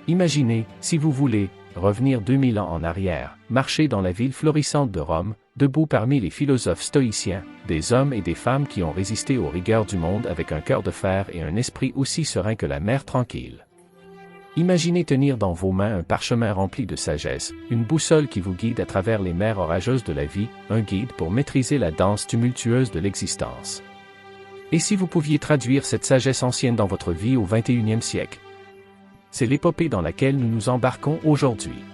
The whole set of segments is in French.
Imaginez, si vous voulez, revenir 2000 ans en arrière, marcher dans la ville florissante de Rome, debout parmi les philosophes stoïciens, des hommes et des femmes qui ont résisté aux rigueurs du monde avec un cœur de fer et un esprit aussi serein que la mer tranquille. Imaginez tenir dans vos mains un parchemin rempli de sagesse, une boussole qui vous guide à travers les mers orageuses de la vie, un guide pour maîtriser la danse tumultueuse de l'existence. Et si vous pouviez traduire cette sagesse ancienne dans votre vie au XXIe siècle? C'est l'épopée dans laquelle nous nous embarquons aujourd'hui.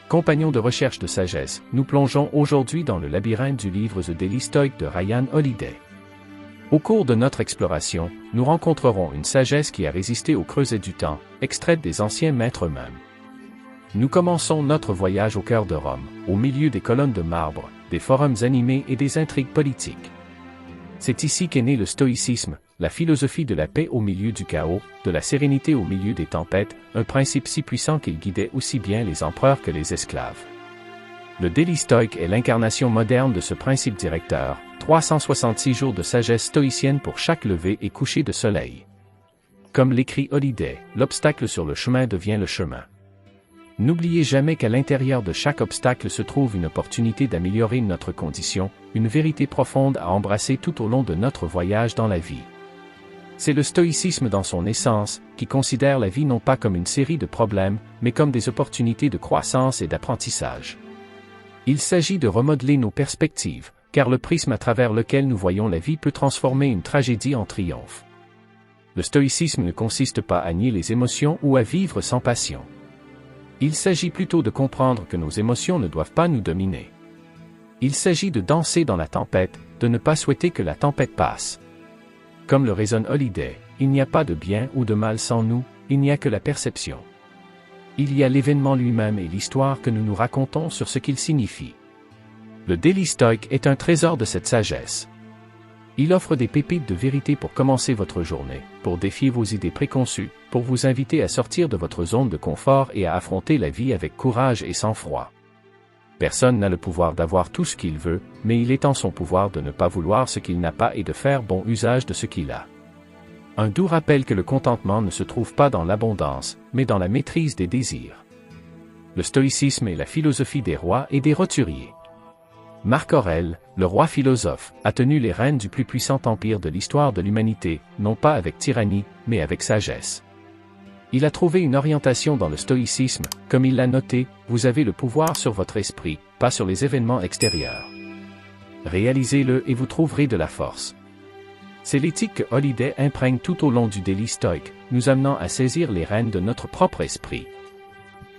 Compagnons de recherche de sagesse, nous plongeons aujourd'hui dans le labyrinthe du livre The Daily Stoic de Ryan Holiday. Au cours de notre exploration, nous rencontrerons une sagesse qui a résisté au creuset du temps, extraite des anciens maîtres eux-mêmes. Nous commençons notre voyage au cœur de Rome, au milieu des colonnes de marbre, des forums animés et des intrigues politiques. C'est ici qu'est né le stoïcisme, la philosophie de la paix au milieu du chaos, de la sérénité au milieu des tempêtes, un principe si puissant qu'il guidait aussi bien les empereurs que les esclaves. Le Daily Stoic est l'incarnation moderne de ce principe directeur, 366 jours de sagesse stoïcienne pour chaque lever et coucher de soleil. Comme l'écrit Holiday, l'obstacle sur le chemin devient le chemin. N'oubliez jamais qu'à l'intérieur de chaque obstacle se trouve une opportunité d'améliorer notre condition, une vérité profonde à embrasser tout au long de notre voyage dans la vie. C'est le stoïcisme dans son essence, qui considère la vie non pas comme une série de problèmes, mais comme des opportunités de croissance et d'apprentissage. Il s'agit de remodeler nos perspectives, car le prisme à travers lequel nous voyons la vie peut transformer une tragédie en triomphe. Le stoïcisme ne consiste pas à nier les émotions ou à vivre sans passion. Il s'agit plutôt de comprendre que nos émotions ne doivent pas nous dominer. Il s'agit de danser dans la tempête, de ne pas souhaiter que la tempête passe. Comme le raisonne Holiday, il n'y a pas de bien ou de mal sans nous, il n'y a que la perception. Il y a l'événement lui-même et l'histoire que nous nous racontons sur ce qu'il signifie. Le Daily Stoic est un trésor de cette sagesse. Il offre des pépites de vérité pour commencer votre journée, pour défier vos idées préconçues, pour vous inviter à sortir de votre zone de confort et à affronter la vie avec courage et sang-froid. Personne n'a le pouvoir d'avoir tout ce qu'il veut, mais il est en son pouvoir de ne pas vouloir ce qu'il n'a pas et de faire bon usage de ce qu'il a. Un doux rappel que le contentement ne se trouve pas dans l'abondance, mais dans la maîtrise des désirs. Le stoïcisme est la philosophie des rois et des roturiers. Marc Aurèle, le roi philosophe, a tenu les rênes du plus puissant empire de l'histoire de l'humanité, non pas avec tyrannie, mais avec sagesse. Il a trouvé une orientation dans le stoïcisme, comme il l'a noté, vous avez le pouvoir sur votre esprit, pas sur les événements extérieurs. Réalisez-le et vous trouverez de la force. C'est l'éthique que Holiday imprègne tout au long du Daily Stoic, nous amenant à saisir les rênes de notre propre esprit.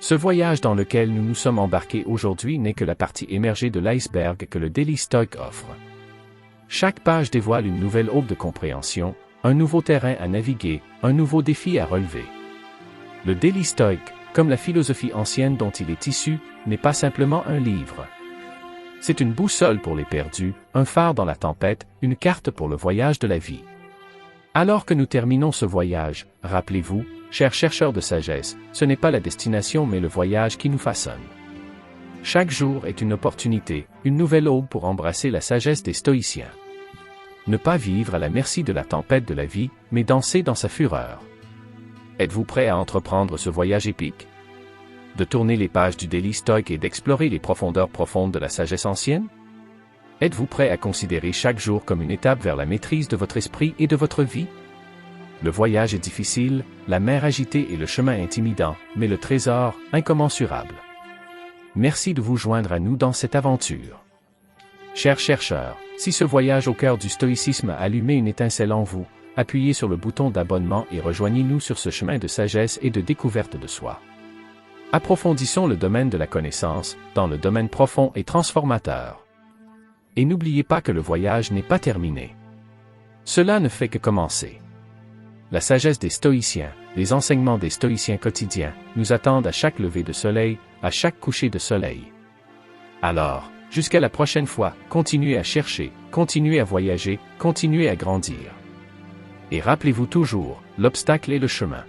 Ce voyage dans lequel nous nous sommes embarqués aujourd'hui n'est que la partie émergée de l'iceberg que le Daily Stoic offre. Chaque page dévoile une nouvelle aube de compréhension, un nouveau terrain à naviguer, un nouveau défi à relever. Le Daily Stoic, comme la philosophie ancienne dont il est issu, n'est pas simplement un livre. C'est une boussole pour les perdus, un phare dans la tempête, une carte pour le voyage de la vie. Alors que nous terminons ce voyage, rappelez-vous, chers chercheurs de sagesse, ce n'est pas la destination mais le voyage qui nous façonne. Chaque jour est une opportunité, une nouvelle aube pour embrasser la sagesse des stoïciens. Ne pas vivre à la merci de la tempête de la vie, mais danser dans sa fureur. Êtes-vous prêt à entreprendre ce voyage épique? De tourner les pages du Daily Stoic et d'explorer les profondeurs profondes de la sagesse ancienne? Êtes-vous prêt à considérer chaque jour comme une étape vers la maîtrise de votre esprit et de votre vie? Le voyage est difficile, la mer agitée et le chemin intimidant, mais le trésor, incommensurable. Merci de vous joindre à nous dans cette aventure. Chers chercheurs, si ce voyage au cœur du stoïcisme a allumé une étincelle en vous, appuyez sur le bouton d'abonnement et rejoignez-nous sur ce chemin de sagesse et de découverte de soi. Approfondissons le domaine de la connaissance, dans le domaine profond et transformateur. Et n'oubliez pas que le voyage n'est pas terminé. Cela ne fait que commencer. La sagesse des stoïciens, les enseignements des stoïciens quotidiens, nous attendent à chaque lever de soleil, à chaque coucher de soleil. Alors, jusqu'à la prochaine fois, continuez à chercher, continuez à voyager, continuez à grandir. Et rappelez-vous toujours, l'obstacle est le chemin.